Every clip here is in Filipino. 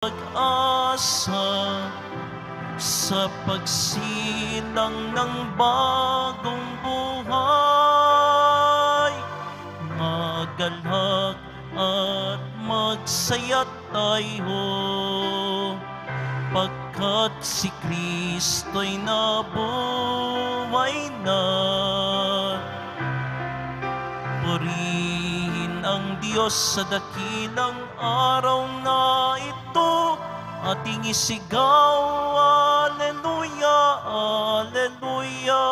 pag-asa sa pagsilang ng bagong buhay. Magalak at magsaya tayo, pagkat si Kristo'y nabuhay na. Purihin ang Diyos sa dakilang araw na ito, ating isigaw, Alleluia, Alleluia.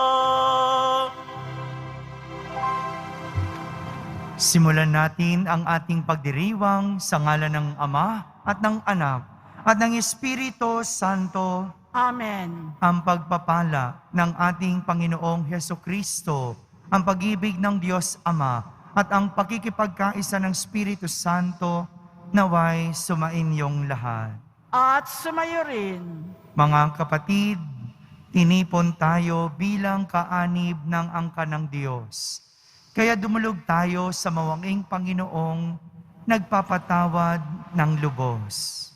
Simulan natin ang ating pagdiriwang sa ngalan ng Ama at ng Anak at ng Espiritu Santo. Amen. Ang pagpapala ng ating Panginoong Hesukristo, ang pag-ibig ng Diyos Ama at ang pakikipagkaisa ng Espiritu Santo naway sumainyong lahat. At sumayo rin. Mga kapatid, tinipon tayo bilang kaanib ng angka ng Diyos. Kaya dumulog tayo sa mawanging Panginoong nagpapatawad ng lubos.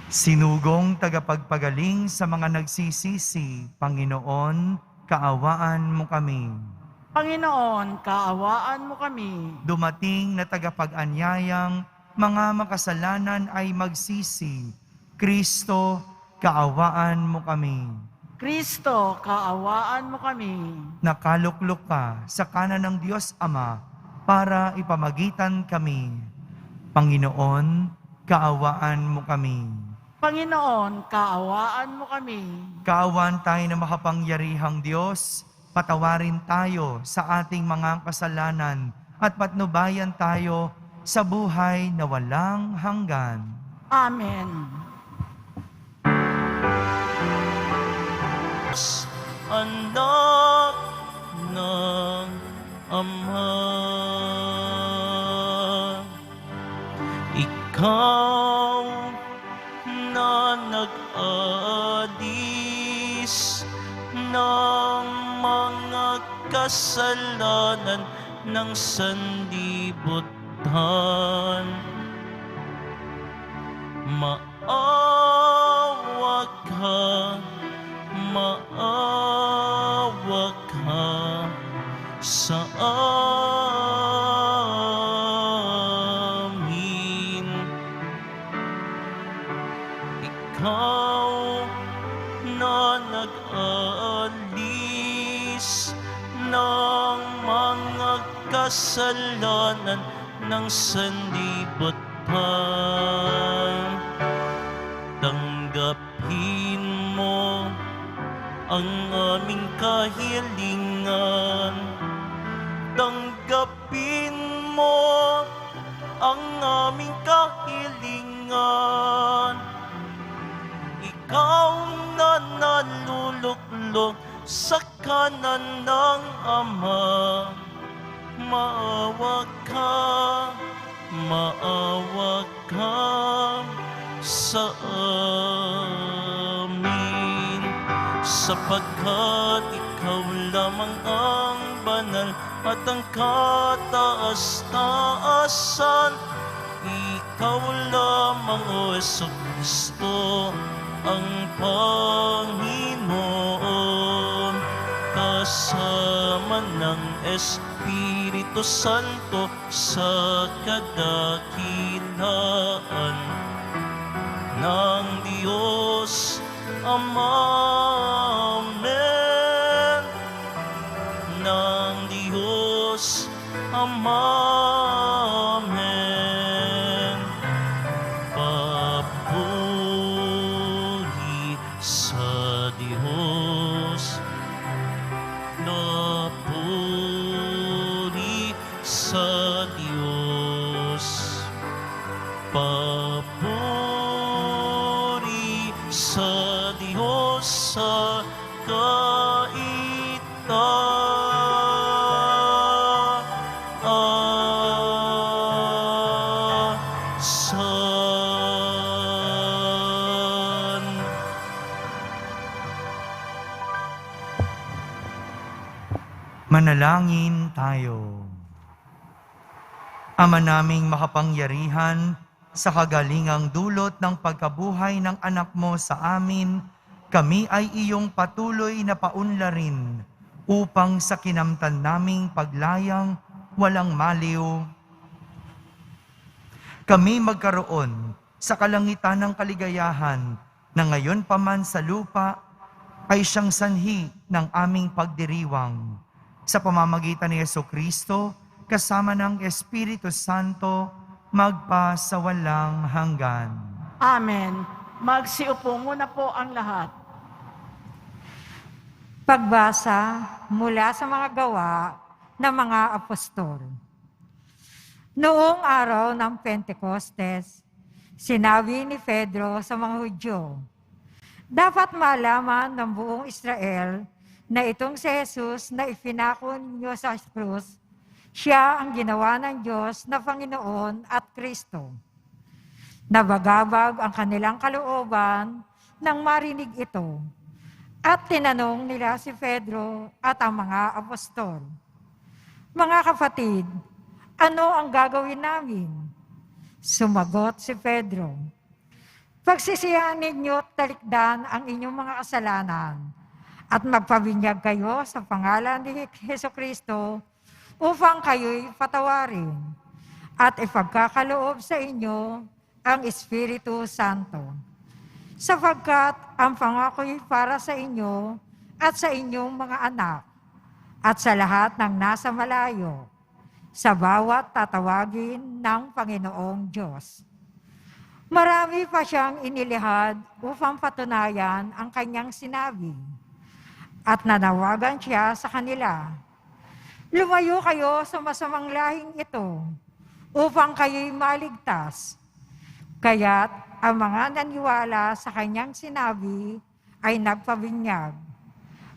Sinugong tagapagpagaling sa mga nagsisisi, Panginoon, kaawaan mo kami. Panginoon, kaawaan mo kami. Dumating na tagapag-anyayang mga makasalanan ay magsisi. Kristo, kaawaan mo kami. Kristo, kaawaan mo kami. Nakaluklok ka sa kanan ng Diyos Ama para ipamagitan kami. Panginoon, kaawaan mo kami. Panginoon, kaawaan mo kami. Kaawaan tayo na makapangyarihang Diyos, patawarin tayo sa ating mga kasalanan at patnubayan tayo sa buhay na walang hanggan. Amen. Anak ng Ama, ikaw na nag-alis ng mga kasalanan ng sanlibutan. Maawa ka, maawa ka sa amin. Ikaw na nag-alis ng mga kasalanan ng sanlibutan. Tanggapin mo ang aming kahilingan. Tanggapin mo ang aming kahilingan. Ikaw na naluluklok sa kanan ng Ama, maawa ka sa amin, sapagkat ikaw lamang ang banal at ang kataas-taasan. Ikaw lamang, O Jesucristo, ang Panginoon, kasama ng Espiritu Santo sa kadakilaan ng Diyos Ama. Amen. Ng Diyos Ama. Amen. Papuri sa Diyos. Papuri sa Diyos. Papuri sa Diyos sa kaitaasan. Manalangin tayo. Ama naming makapangyarihan, sa kagalingang dulot ng pagkabuhay ng anak mo sa amin, kami ay iyong patuloy na paunlarin upang sa kinamtan naming paglayang walang maliw, kami magkaroon sa kalangitan ng kaligayahan na ngayon pa man sa lupa ay siyang sanhi ng aming pagdiriwang. Sa pamamagitan ni Jesucristo, kasama ng Espiritu Santo, magpasawalang hanggan. Amen. Magsiupo muna po ang lahat. Pagbasa mula sa mga gawa ng mga apostol. Noong araw ng Pentecostes, sinabi ni Pedro sa mga Hudyo, dapat malaman ng buong Israel na itong si Jesus na ipinako ninyo sa krus, siya ang ginawa ng Diyos na Panginoon at Kristo. Nabagabag ang kanilang kalooban nang marinig ito, at tinanong nila si Pedro at ang mga apostol, mga kapatid, ano ang gagawin namin? Sumagot si Pedro, pagsisihan ninyo at talikdan ang inyong mga kasalanan at magpabinyag kayo sa pangalan ni Jesucristo upang kayo'y patawarin at ipagkakaloob sa inyo ang Espiritu Santo. Sapagkat ang pangako'y para sa inyo at sa inyong mga anak at sa lahat ng nasa malayo, sa bawat tatawagin ng Panginoong Diyos. Marami pa siyang inilihad upang patunayan ang kanyang sinabi, at nanawagan siya sa kanila, lumayo kayo sa masamang lahing ito upang kayo'y maligtas. Kaya't ang mga naniwala sa kanyang sinabi ay nagpabinyag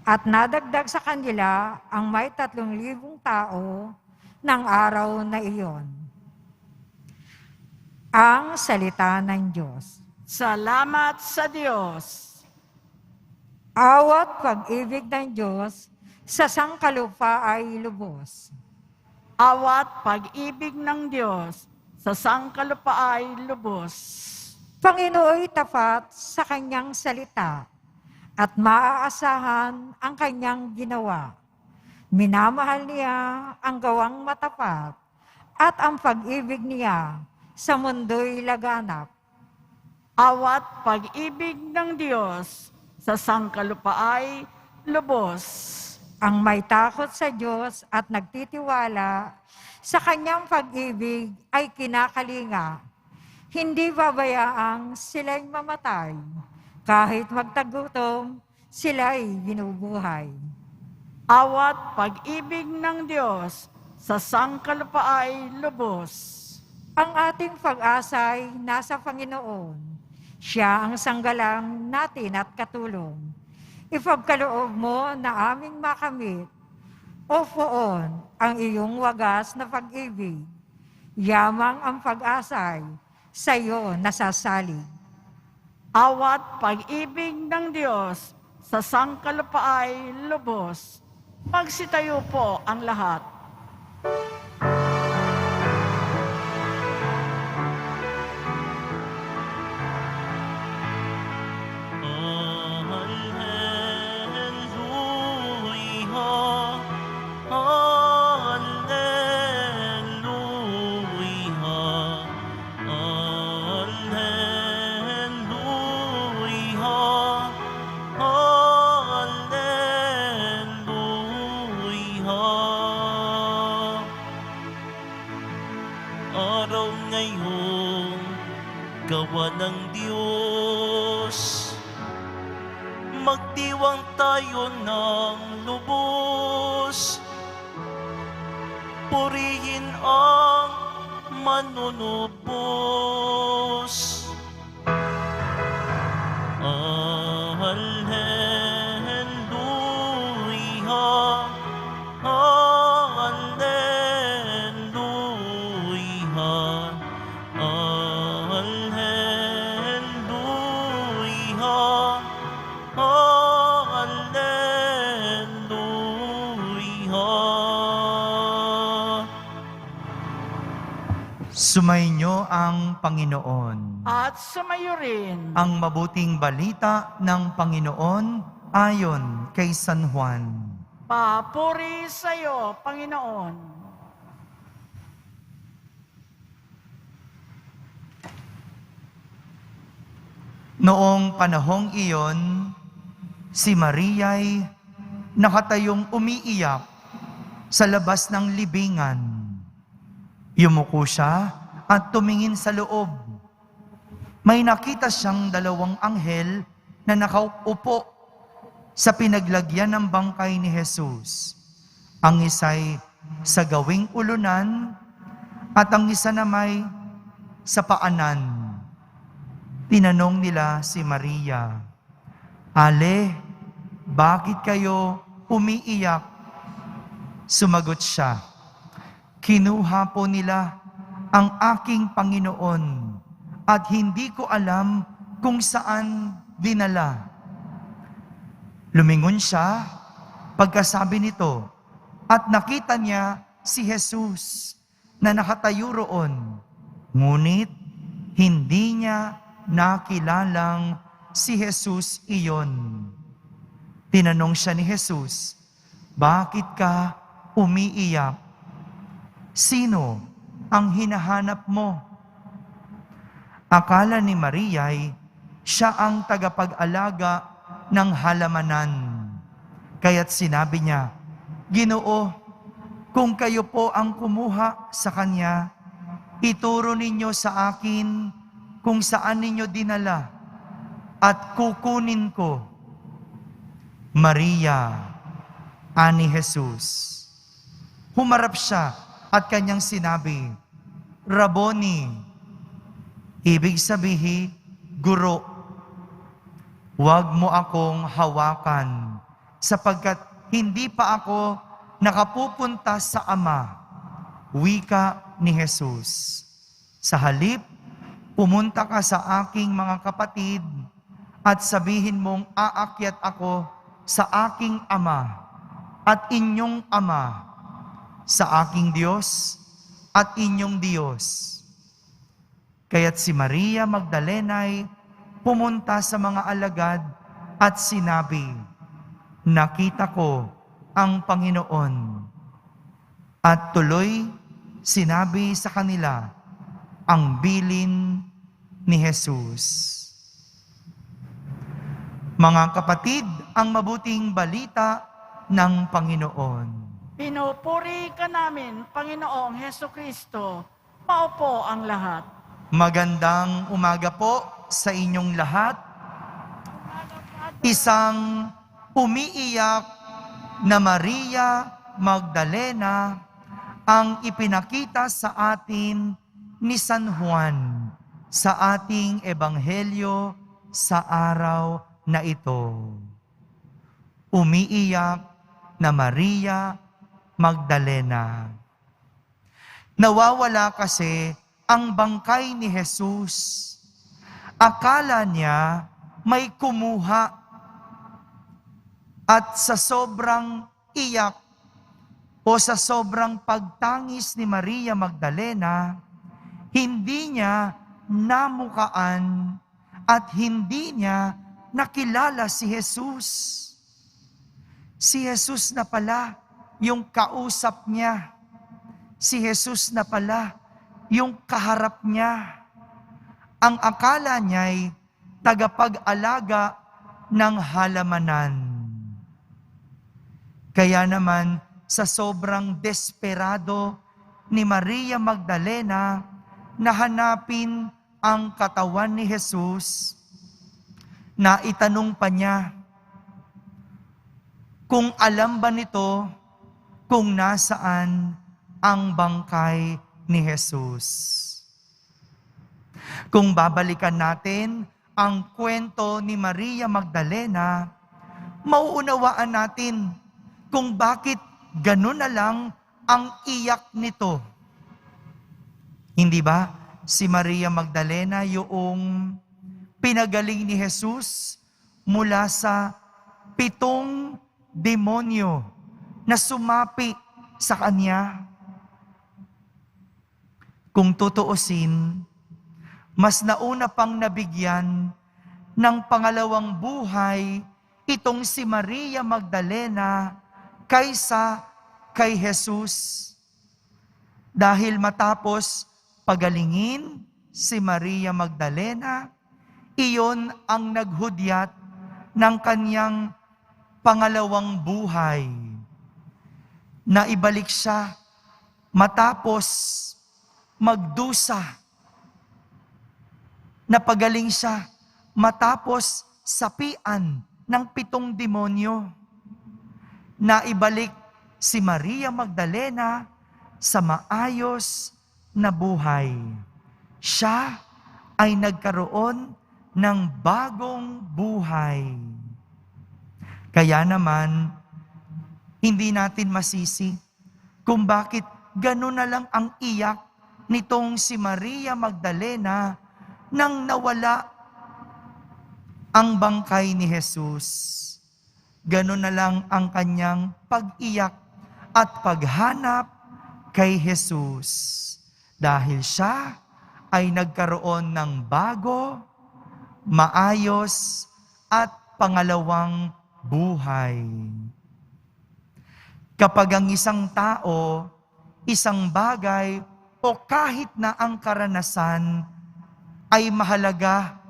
at nadagdag sa kanila ang may 3,000 tao ng araw na iyon. Ang salita ng Diyos. Salamat sa Diyos. Awat pag-ibig ng Diyos sa sangkalupa ay lubos. Awat pag-ibig ng Diyos sa sangkalupa ay lubos. Panginooy tapat sa kanyang salita at maaasahan ang kanyang ginawa. Minamahal niya ang gawang matapat at ang pag-ibig niya sa mundo'y laganap. Awat pag-ibig ng Diyos sa sangkalupa ay lubos. Ang may takot sa Diyos at nagtitiwala sa kanyang pag-ibig ay kinakalinga. Hindi babayaang sila'y mamatay. Kahit magtagutom, sila'y binubuhay. Awat pag-ibig ng Diyos sa sangkalupa ay lubos. Ang ating pag-asa'y nasa Panginoon. Siya ang sanggalang natin at katulong. Ipagkaloob mo na aming makamit, o poon ang iyong wagas na pag-ibig. Yamang ang pag-asa'y sa iyo nasasalig. Awat pag-ibig ng Diyos sa sangkalupa ay lubos. Magsitayo po ang lahat. Araw ngayon, gawa ng Diyos. Magdiwang tayo ng lubos. Purihin ang manunubos. Alleluia, alleluia, alleluia, alleluia. Sumainyo ang Panginoon. At sumayo rin. Ang mabuting balita ng Panginoon ayon kay San Juan. Papuri sa iyo, Panginoon. Noong panahong iyon, si Maria'y nakatayong umiiyak sa labas ng libingan. Yumuko siya at tumingin sa loob. May nakita siyang dalawang anghel na nakaupo sa pinaglagyan ng bangkay ni Jesus. Ang isa'y sa gawing ulunan at ang isa namay sa paanan. Tinanong nila si Maria, "Ale, bakit kayo umiiyak?" Sumagot siya, "Kinuha po nila ang aking Panginoon at hindi ko alam kung saan dinala." Lumingon siya pagkasabi nito at nakita niya si Jesus na nakatayo roon. Ngunit hindi niya nakilalang si Jesus iyon. Tinanong siya ni Jesus, "Bakit ka umiiyak? Sino ang hinahanap mo?" Akala ni Maria'y siya ang tagapag-alaga ng halamanan. Kaya't sinabi niya, "Ginoo, kung kayo po ang kumuha sa kanya, ituro ninyo sa akin kung saan ninyo dinala at kukunin ko." "Maria," ani Jesus. Humarap siya at kanyang sinabi, "Rabboni," ibig sabihin, Guro. "Huwag mo akong hawakan, sapagkat hindi pa ako nakapupunta sa Ama," wika ni Jesus. "Sa halip, pumunta ka sa aking mga kapatid at sabihin mong aakyat ako sa aking Ama at inyong Ama, sa aking Diyos at inyong Diyos." Kaya't si Maria Magdalena'y pumunta sa mga alagad at sinabi, "Nakita ko ang Panginoon." At tuloy sinabi sa kanila ang bilin ni Jesus. Mga kapatid, ang mabuting balita ng Panginoon. Pinupuri ka namin, Panginoong Heso Kristo. Maupo ang lahat. Magandang umaga po sa inyong lahat. Isang umiiyak na Maria Magdalena ang ipinakita sa atin ni San Juan sa ating ebanghelyo sa araw na ito. Umiiyak na Maria Magdalena. Nawawala kasi ang bangkay ni Jesus. Akala niya may kumuha at sa sobrang iyak o sa sobrang pagtangis ni Maria Magdalena, hindi niya namukaan at hindi niya nakilala si Jesus. Si Jesus na pala yung kausap niya. Si Jesus na pala yung kaharap niya. Ang akala niya'y tagapag-alaga ng halamanan. Kaya naman, sa sobrang desperado ni Maria Magdalena na hanapin ang katawan ni Jesus, na itanong pa niya, kung alam ba nito kung nasaan ang bangkay ni Jesus. Kung babalikan natin ang kwento ni Maria Magdalena, mauunawaan natin kung bakit ganun na lang ang iyak nito. Hindi ba si Maria Magdalena yung pinagaling ni Jesus mula sa 7 demonyo na sumapi sa kanya? Kung tutuusin, mas nauna pang nabigyan ng pangalawang buhay itong si Maria Magdalena kaysa kay Jesus. Dahil matapos pagalingin si Maria Magdalena, iyon ang naghudyat ng kanyang pangalawang buhay. Naibalik siya matapos magdusa. Napagaling siya matapos sapian ng 7 demonyo. Naibalik si Maria Magdalena sa maayos na buhay. Siya ay nagkaroon ng bagong buhay. Kaya naman, hindi natin masisi kung bakit ganun na lang ang iyak nitong si Maria Magdalena nang nawala ang bangkay ni Jesus. Ganun na lang ang kanyang pag-iyak at paghanap kay Jesus. Dahil siya ay nagkaroon ng bago, maayos at pangalawang buhay. Kapag ang isang tao, isang bagay o kahit na ang karanasan ay mahalaga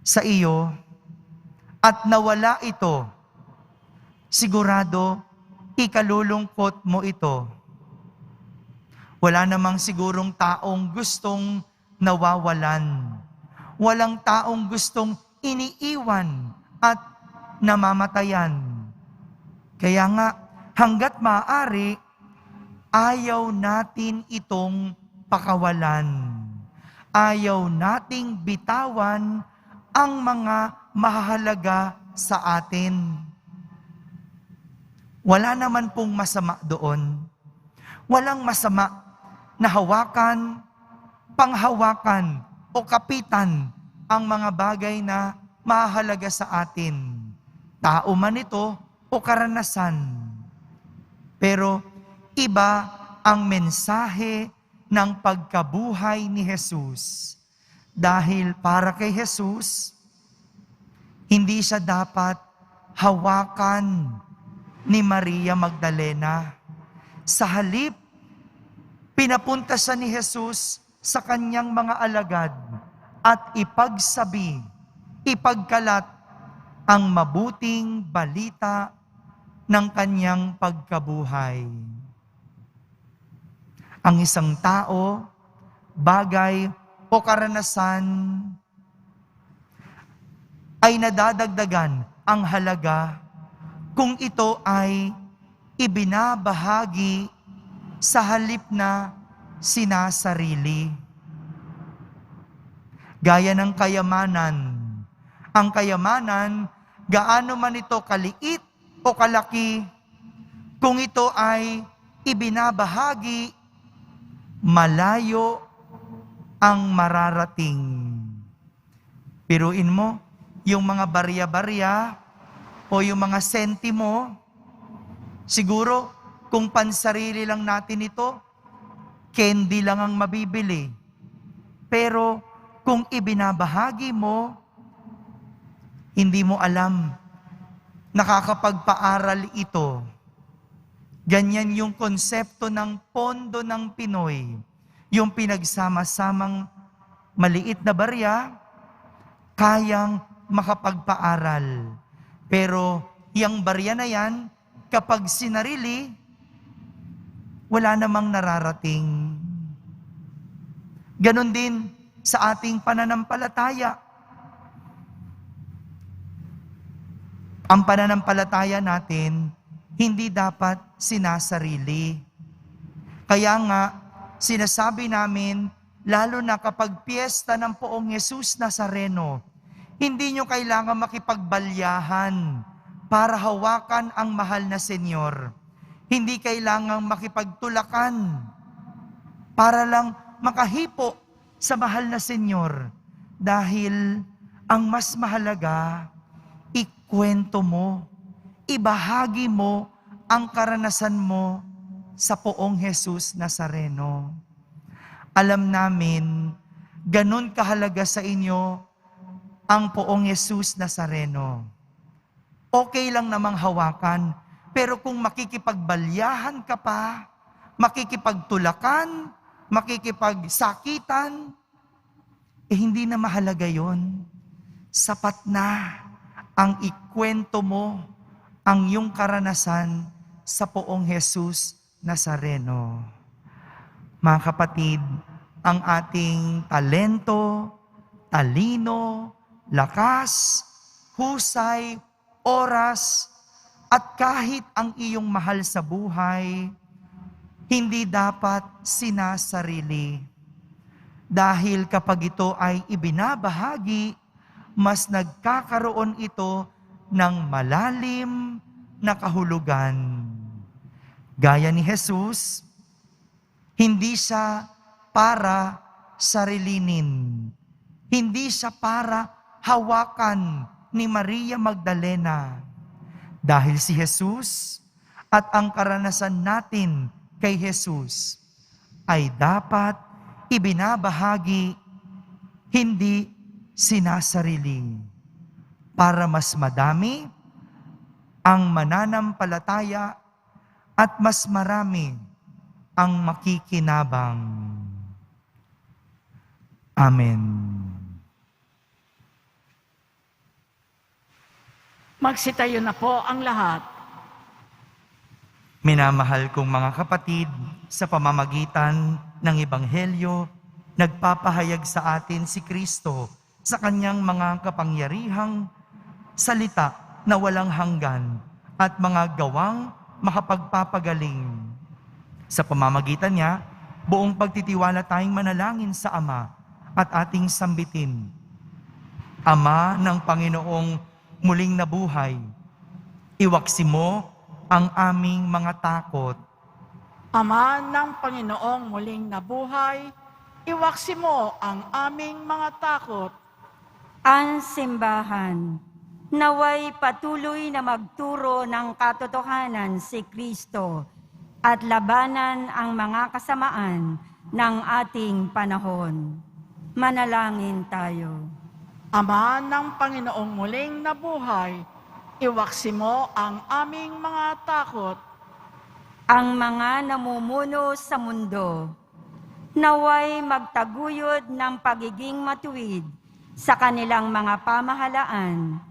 sa iyo at nawala ito, sigurado ikalulungkot mo ito. Wala namang sigurong taong gustong nawawalan. Walang taong gustong iniiwan at namamatayan. Kaya nga, hanggat maaari, ayaw natin itong pakawalan. Ayaw nating bitawan ang mga mahalaga sa atin. Wala naman pong masama doon. Walang masama na hawakan, panghawakan o kapitan ang mga bagay na mahalaga sa atin. Tao man ito o karanasan. Pero iba ang mensahe ng pagkabuhay ni Jesus. Dahil para kay Jesus, hindi siya dapat hawakan ni Maria Magdalena. Sa halip, pinapunta siya ni Jesus sa kanyang mga alagad at ipagsabi, ipagkalat ang mabuting balita ng kanyang pagkabuhay. Ang isang tao, bagay o karanasan ay nadadagdagan ang halaga kung ito ay ibinabahagi sa halip na sinasarili. Gaya ng kayamanan. Ang kayamanan, gaano man ito kaliit o kalaki, kung ito ay ibinabahagi, malayo ang mararating. Piruin mo, yung mga barya-barya o yung mga sentimo, siguro kung pansarili lang natin ito, candy lang ang mabibili. Pero kung ibinabahagi mo, hindi mo alam, nakakapagpaaral ito. Ganyan yung konsepto ng pondo ng Pinoy. Yung pinagsama-samang maliit na barya, kayang makapagpaaral. Pero yung barya na yan, kapag sinarili, wala namang nararating. Ganon din sa ating pananampalataya. Ang pananampalataya natin, hindi dapat sinasarili. Kaya nga, sinasabi namin, lalo na kapag piyesta ng Poong Jesus Nazareno, hindi nyo kailangan makipagbalyahan para hawakan ang mahal na Senyor. Hindi kailangan makipagtulakan para lang makahipo sa mahal na Senyor. Dahil ang mas mahalaga, ikwento mo, ibahagi mo ang karanasan mo sa Poong Jesus Nazareno. alam namin, ganun kahalaga sa inyo ang Poong Jesus Nazareno. Okay lang namang hawakan, pero kung makikipagbalyahan ka pa, makikipagtulakan, makikipagsakitan, hindi na mahalaga yon. Sapat na ang ikwento mo ang iyong karanasan sa Poong Jesus Nazareno. Mga kapatid, ang ating talento, talino, lakas, husay, oras, at kahit ang iyong mahal sa buhay, hindi dapat sinasarili. Dahil kapag ito ay ibinabahagi, mas nagkakaroon ito ng malalim na kahulugan. Gaya ni Jesus, hindi siya para sarilinin. Hindi siya para hawakan ni Maria Magdalena. Dahil si Jesus at ang karanasan natin kay Jesus ay dapat ibinabahagi, hindi sinasarili. Para mas madami ang mananampalataya at mas marami ang makikinabang. Amen. Magsitayo na po ang lahat. Minamahal kong mga kapatid, sa pamamagitan ng Ebanghelyo, nagpapahayag sa atin si Kristo sa kanyang mga kapangyarihang salita na walang hanggan at mga gawang makapagpapagaling. Sa pamamagitan niya, buong pagtitiwala tayong manalangin sa Ama at ating sambitin. Ama ng Panginoong muling nabuhay, iwaksi mo ang aming mga takot. Ama ng Panginoong muling nabuhay, iwaksi mo ang aming mga takot. Ang simbahan, naway patuloy na magturo ng katotohanan si Kristo at labanan ang mga kasamaan ng ating panahon. Manalangin tayo. Ama ng Panginoong muling nabuhay, iwaksi mo ang aming mga takot. Ang mga namumuno sa mundo, naway magtaguyod ng pagiging matuwid sa kanilang mga pamahalaan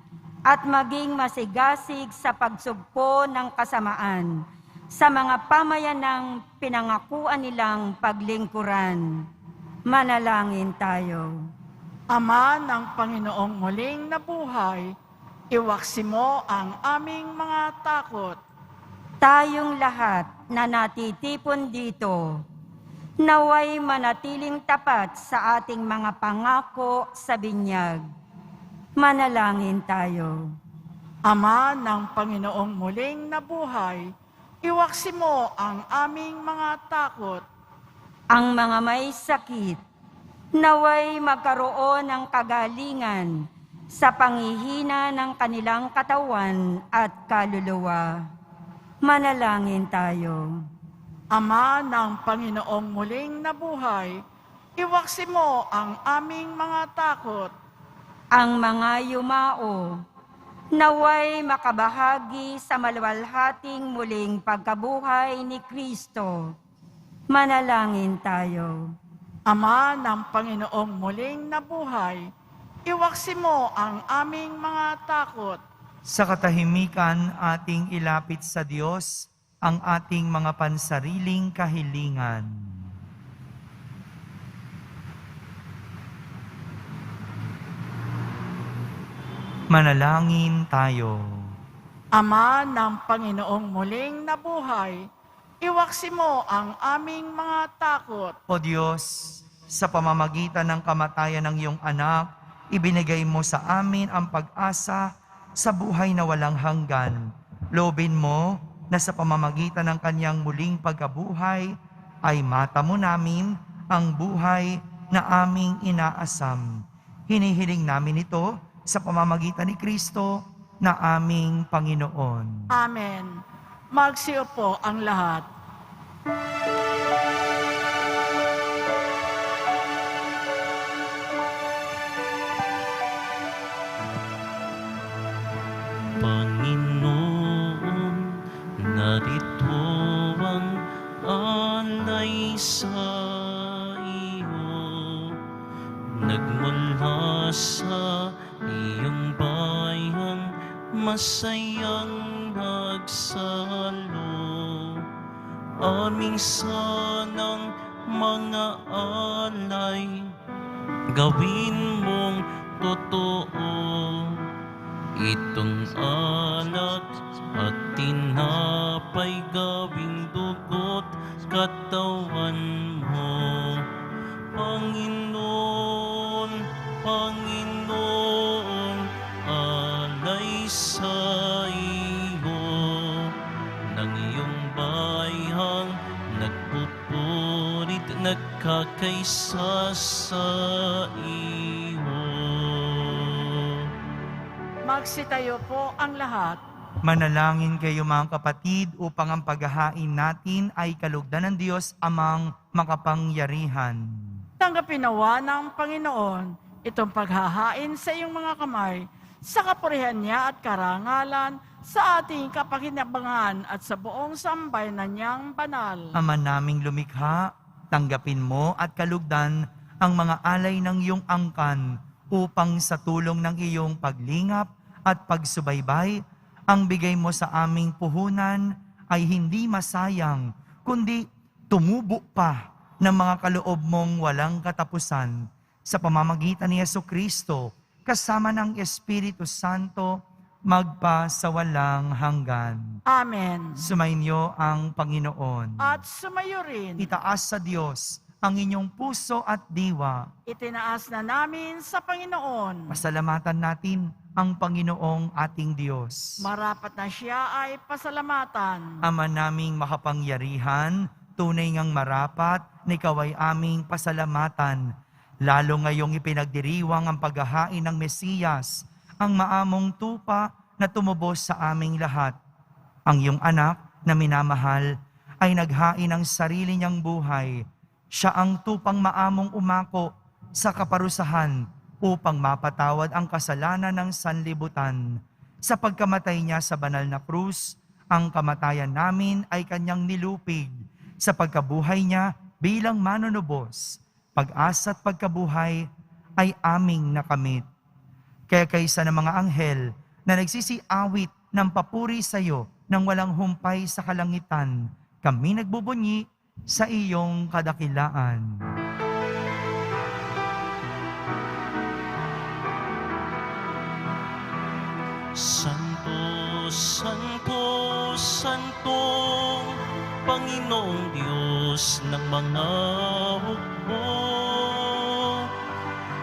at maging masigasig sa pagsugpo ng kasamaan sa mga pamayanang pinangakuan nilang paglingkuran. Manalangin tayo. Ama ng Panginoong muling nabuhay, iwaksi mo ang aming mga takot. Tayong lahat na natitipon dito, naway manatiling tapat sa ating mga pangako sa binyag. Manalangin tayo. Ama ng Panginoong muling nabuhay, iwaksi mo ang aming mga takot. Ang mga may sakit, naway magkaroon ng kagalingan sa panghihina ng kanilang katawan at kaluluwa. Manalangin tayo. Ama ng Panginoong muling nabuhay, iwaksi mo ang aming mga takot. Ang mga yumao, naway makabahagi sa maluwalhating muling pagkabuhay ni Kristo. Manalangin tayo. Ama ng Panginoong muling nabuhay, iwaksi mo ang aming mga takot. Sa katahimikan ating ilapit sa Diyos ang ating mga pansariling kahilingan. Manalangin tayo. Ama ng Panginoong muling nabuhay, iwaksi mo ang aming mga takot. O Diyos, sa pamamagitan ng kamatayan ng iyong anak, ibinigay mo sa amin ang pag-asa sa buhay na walang hanggan. Loobin mo na sa pamamagitan ng kanyang muling pagkabuhay, ay matamo namin ang buhay na aming inaasam. Hinihiling namin ito sa pamamagitan ni Kristo na aming Panginoon. Amen. Magsiupo ang lahat. Panginoon, narito ang alay sa iyo. Nagmula sa iyong bayan, masayang nagsalo. Aming sanang mga alay, gawin mong totoo. Itong alak at tinapay, gawing dugot katawan mo. Panginoon, Panginoon, alay sa iyo ng iyong bayang nagpupurit, nagkakaisa sa iyo. Magsitayo po ang lahat. Manalangin kayo mga kapatid upang ang paghahain natin ay kalugdan ng Diyos amang makapangyarihan. Tanggapin nawa ng Panginoon itong paghahain sa iyong mga kamay, sa kapurihan niya at karangalan, sa ating kapakinabangan at sa buong sambayanan niyang banal. Ama naming lumikha, tanggapin mo at kalugdan ang mga alay ng iyong angkan upang sa tulong ng iyong paglingap at pagsubaybay, ang bigay mo sa aming puhunan ay hindi masayang, kundi tumubo pa ng mga kaloob mong walang katapusan sa pamamagitan ni Jesucristo, kasama ng Espiritu Santo, magpa sa walang hanggan. Amen. Sumainyo ang Panginoon. At sumayo rin. Itaas sa Diyos ang inyong puso at diwa. Itinaas na namin sa Panginoon. Pasalamatan natin ang Panginoong ating Diyos. Marapat na siya ay pasalamatan. Ama naming makapangyarihan, tunay ngang marapat na ikaw ay aming pasalamatan. Lalo ngayong ipinagdiriwang ang paghahain ng Mesiyas, ang maamong tupa na tumubos sa aming lahat. Ang iyong anak na minamahal ay naghain ng sarili niyang buhay. Siya ang tupang maamong umako sa kaparusahan upang mapatawad ang kasalanan ng sanlibutan. Sa pagkamatay niya sa banal na krus, ang kamatayan namin ay kanyang nilupig. Sa pagkabuhay niya bilang manunubos, pag-asa at pagkabuhay ay aming nakamit. Kaya kaysa ng mga anghel na nagsisiawit ng papuri sa iyo nang walang humpay sa kalangitan, kami nagbubunyi sa iyong kadakilaan. Santo, Santo, Santo, Panginoong Diyos ng mga hukbo.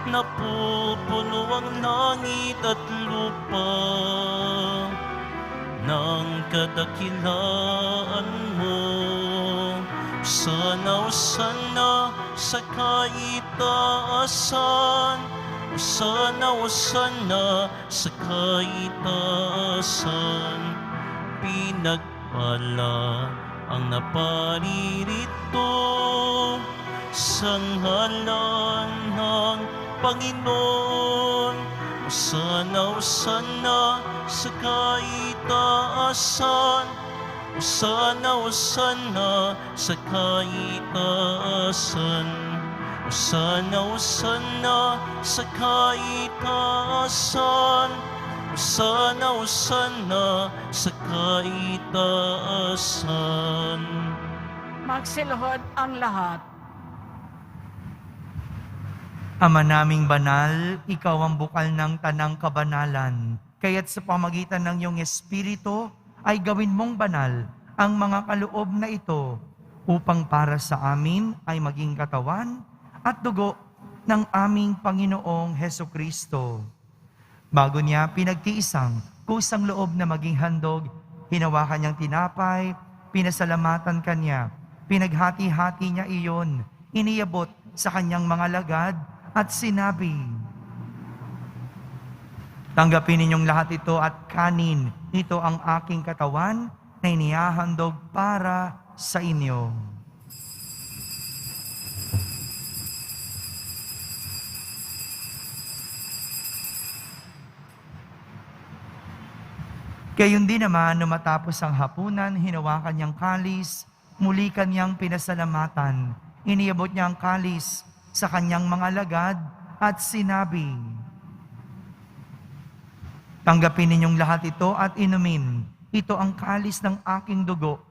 Napupuno ang langit at lupa ng kadakilaan mo. Sana, sana sa kaitaasan. Sana, sana sa kaitaasan. Pinagpala ang naparirito sa ngalan ng Panginoon. Sana, sana sa kaitaasan. Sana, sana sa kaitaasan. Sana, sana sa kaitaasan. Sana, sana sa kaitaasan. Magsiluhod ang lahat. Ama naming banal, ikaw ang bukal ng tanang kabanalan. Kaya't sa pamagitan ng iyong Espiritu, ay gawin mong banal ang mga kaloob na ito upang para sa amin ay maging katawan at dugo ng aming Panginoong Hesukristo. Bago niya pinagtiisang kusang loob na maging handog, hinawakan niyang tinapay, pinasalamatan kanya, pinaghati-hati niya iyon, iniabot sa kanyang mga lagad at sinabi, "Tanggapin ninyong lahat ito at kanin, ito ang aking katawan na inihahandog para sa inyo." Gayon din naman, nung matapos ang hapunan, hinawakan niyang kalis, muli kanyang pinasalamatan. Iniabot niya ang kalis sa kanyang mga alagad at sinabi, "Tanggapin ninyong lahat ito at inumin. Ito ang kalis ng aking dugo,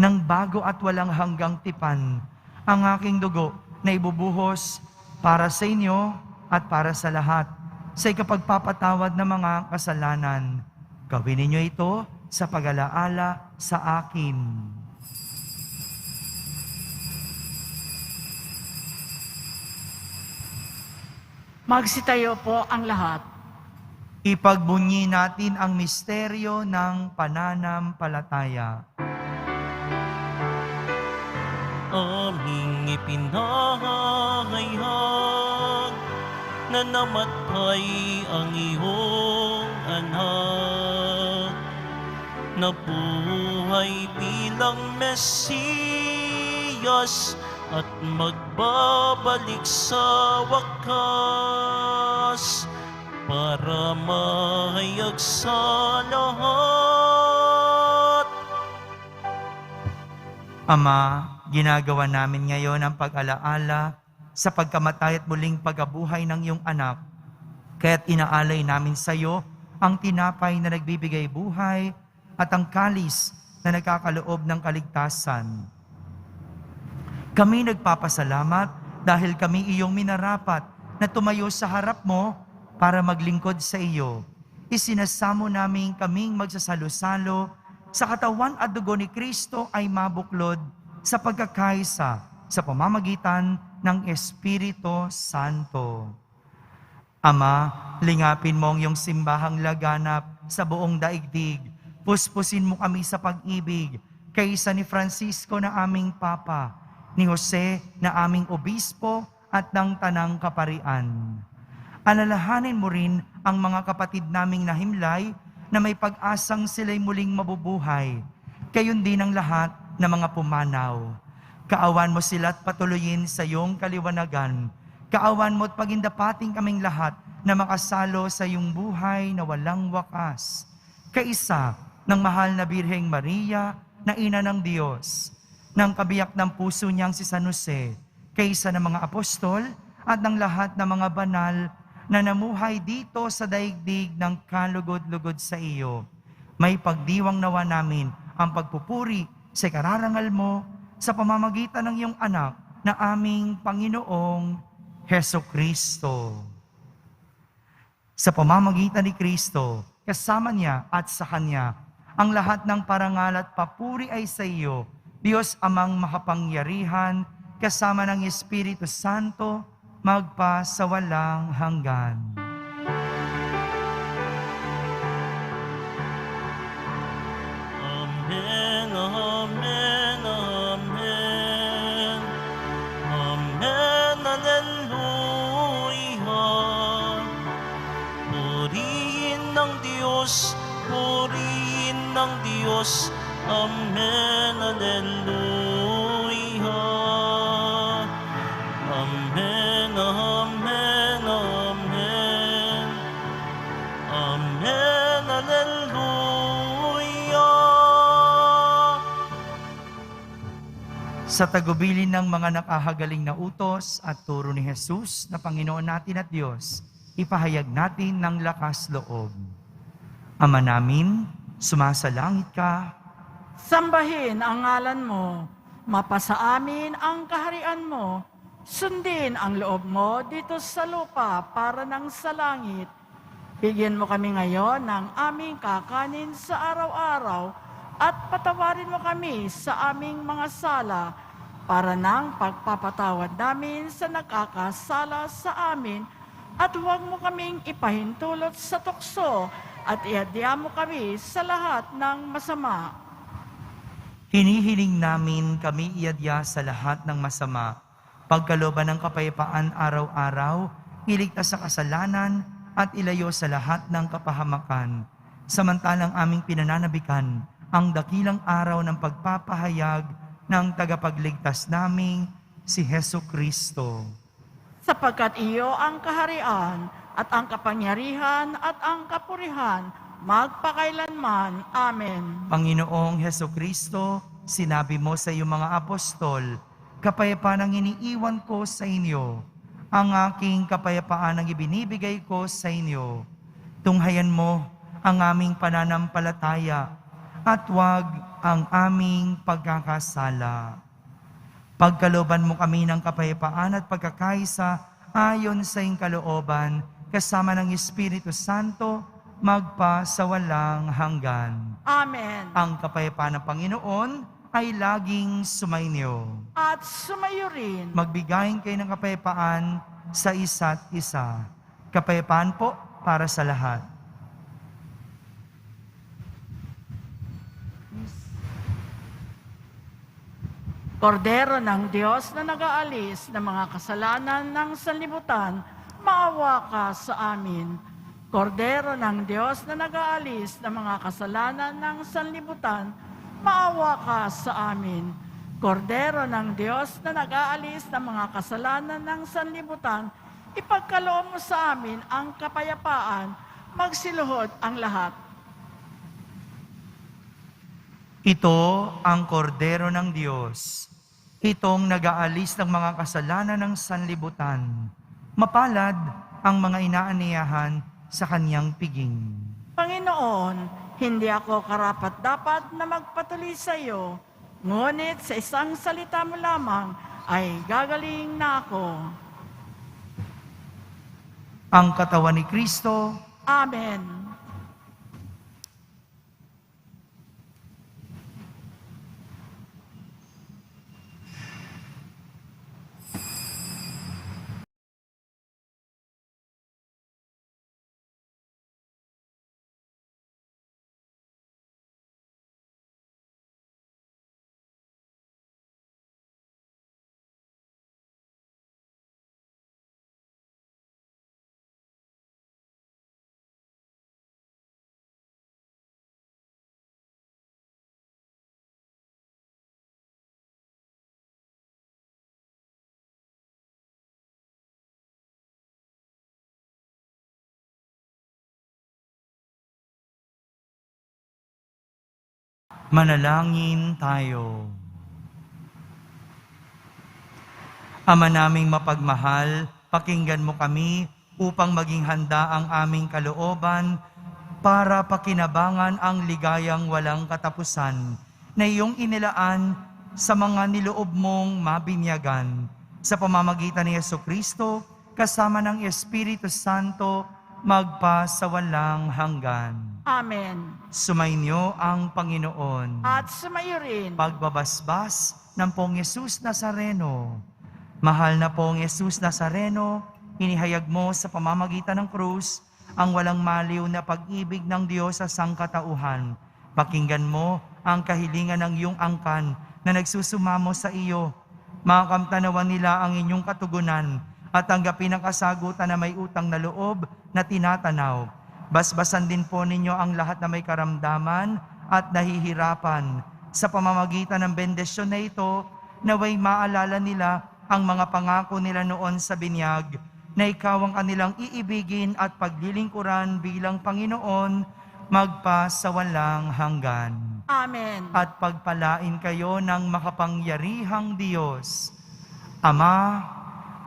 ng bago at walang hanggang tipan. Ang aking dugo na ibubuhos para sa inyo at para sa lahat, sa ikapagpapatawad ng mga kasalanan. Gawin ninyo ito sa pag-alaala sa akin." Magsitayo po ang lahat. Ipagbunyi natin ang misteryo ng pananampalataya. Aming ipinahayag na namatay ang iyong anak, nabuhay bilang Mesiyas at magbabalik sa wakas para mahayag sa lahat. Ama, ginagawa namin ngayon ang pag-alaala sa pagkamatay at muling pagabuhay ng iyong anak. Kaya't inaalay namin sa iyo ang tinapay na nagbibigay buhay at ang kalis na nagkakaloob ng kaligtasan. Kami nagpapasalamat dahil kami iyong minarapat na tumayo sa harap mo para maglingkod sa iyo. Isinasamo namin kaming magsasalo-salo sa katawan at dugo ni Kristo ay mabuklod sa pagkakaisa sa pamamagitan ng Espiritu Santo. Ama, lingapin mo ang iyong simbahang laganap sa buong daigdig. Puspusin mo kami sa pag-ibig kaysa ni Francisco na aming Papa, ni Jose na aming Obispo at ng Tanang Kaparian. Alalahanin mo rin ang mga kapatid naming nahimlay na may pag-asang sila'y muling mabubuhay. Gayon din ang lahat na mga pumanaw. Kaawan mo sila at patuloyin sa iyong kaliwanagan. Kaawan mo at pagindapating kaming lahat na makasalo sa iyong buhay na walang wakas. Kaisa ng mahal na Birheng Maria na Ina ng Diyos, ng kabiyak ng puso niyang si San Jose, kaysa ng mga apostol at ng lahat ng mga banal na namuhay dito sa daigdig ng kalugod-lugod sa iyo. May pagdiwang nawa namin ang pagpupuri sa kararangal mo sa pamamagitan ng iyong anak na aming Panginoong Hesukristo. Sa pamamagitan ni Kristo, kasama niya at sa Kanya, ang lahat ng parangal at papuri ay sa iyo, Diyos Amang makapangyarihan, kasama ng Espiritu Santo, magpa sa walang hanggan. Amen, amen, amen. Amen, alleluia. Purihin ng Diyos, purihin ng Diyos. Amen, alleluia. Amen, amen, amen. Amen, alleluia. Sa tagubilin ng mga nakahagaling na utos at turo ni Jesus na Panginoon natin at Diyos, ipahayag natin ng lakas loob. Ama namin, sumasalangit ka. Sambahin ang ngalan mo, mapasa amin ang kaharian mo, sundin ang loob mo dito sa lupa para nang sa langit. Bigyan mo kami ngayon ng aming kakanin sa araw-araw at patawarin mo kami sa aming mga sala para nang pagpapatawad namin sa nakakasala sa amin at huwag mo kaming ipahintulot sa tukso at ihadya mo kami sa lahat ng masama. Hinihiling namin kami iadya sa lahat ng masama, pagkalooban ng kapayapaan araw-araw, iligtas sa kasalanan at ilayo sa lahat ng kapahamakan. Samantalang aming pinananabikan ang dakilang araw ng pagpapahayag ng tagapagligtas naming si Hesukristo. Sapagkat iyo ang kaharian at ang kapangyarihan at ang kapurihan magpakailanman. Amen. Panginoong Heso Kristo, sinabi mo sa iyong mga apostol, kapayapaan ang iniiwan ko sa inyo, ang aking kapayapaan ang ibinibigay ko sa inyo. Tunghayan mo ang aming pananampalataya at huwag ang aming pagkakasala. Pagkalooban mo kami ng kapayapaan at pagkakaisa ayon sa iyong kalooban, kasama ng Espiritu Santo, magpa sa walang hanggan. Amen. Ang kapayapaan ng Panginoon ay laging sumainyo. At sumayo rin. Magbigayin kayo ng kapayapaan sa isa't isa. Kapayapaan po para sa lahat. Kordero ng Diyos na nag-aalis ng mga kasalanan ng sanlibutan, maawa ka sa amin. Kordero ng Diyos na nag-aalis ng mga kasalanan ng sanlibutan, maawa ka sa amin. Kordero ng Diyos na nag-aalis ng mga kasalanan ng sanlibutan, ipagkaloob mo sa amin ang kapayapaan, magsiluhod ang lahat. Ito ang kordero ng Diyos. Itong nag-aalis ng mga kasalanan ng sanlibutan. Mapalad ang mga inaaniyahan sa kanyang piging. Panginoon, hindi ako karapat-dapat na magpatuloy sa iyo, ngunit sa isang salita mo lamang ay gagaling na ako. Ang katawan ni Kristo. Amen. Manalangin tayo. Ama naming mapagmahal, pakinggan mo kami upang maging handa ang aming kalooban para pakinabangan ang ligayang walang katapusan na iyong inilaan sa mga niloob mong mabinyagan. Sa pamamagitan ni Jesucristo, kasama ng Espiritu Santo, magpa sa walang hanggan. Amen. Sumainyo ang Panginoon. At sumayo rin. Pagbabasbas ng Pong Yesus Nazareno. Mahal na Pong Yesus Nazareno, inihayag mo sa pamamagitan ng krus ang walang maliw na pag-ibig ng Diyos sa sangkatauhan. Pakinggan mo ang kahilingan ng iyong angkan na nagsusumamo sa iyo. Makamtanawan nila ang inyong katugunan at tanggapin ang kasagutan na may utang na loob na tinatanaw. Basbasan din po ninyo ang lahat na may karamdaman at nahihirapan. Sa pamamagitan ng bendisyon na ito, naway maalala nila ang mga pangako nila noon sa binyag, na ikaw ang kanilang iibigin at paglilingkuran bilang Panginoon, magpa sa walang hanggan. Amen. At pagpalain kayo ng makapangyarihang Diyos, Ama,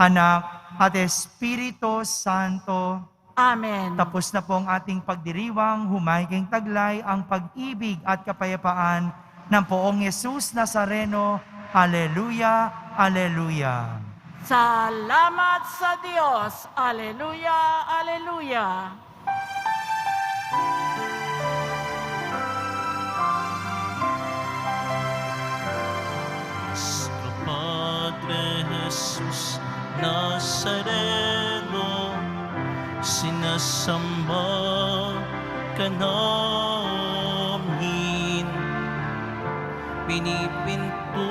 Anak, at Espiritu Santo. Amen. Tapos na po ang ating pagdiriwang, humayging taglay ang pag-ibig at kapayapaan ng Poong Yesus Nazareno. Alleluia, Alleluia. Salamat sa Diyos. Alleluia, Alleluia. Nuestro Padre Jesus Nazareno, sinasamba ka namin, pinipinto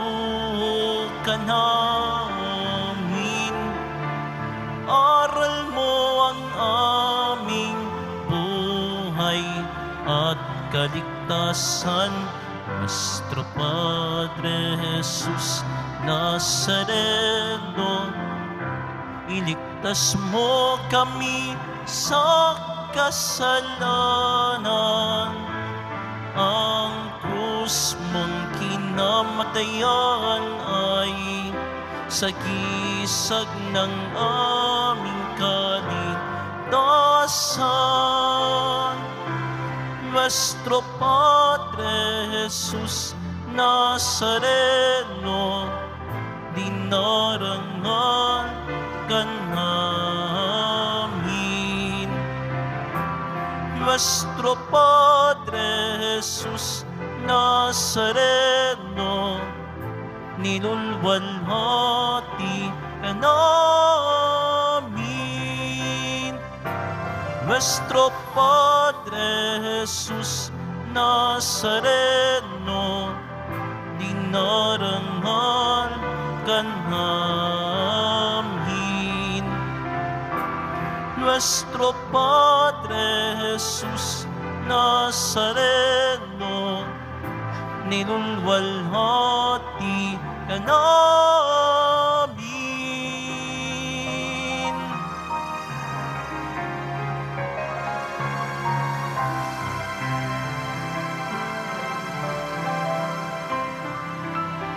ka namin, aral mo ang aming buhay at kaligtasan. Nuestro Padre Jesus Nazareno, iligtas mo kami sa kasalanan. Ang krus mong kinamatayan ay sagisag ng aming kaligtasan. Nuestro Padre Jesus Nazareno, dinarangan ka namin. Nuestro Padre Jesus Nazareno, nilulwalhati ka namin. Nuestro Padre Jesus Nazareno, dinarangan ka namin. Nuestro Padre Jesus Nazareno, nilulwalhati ka namin.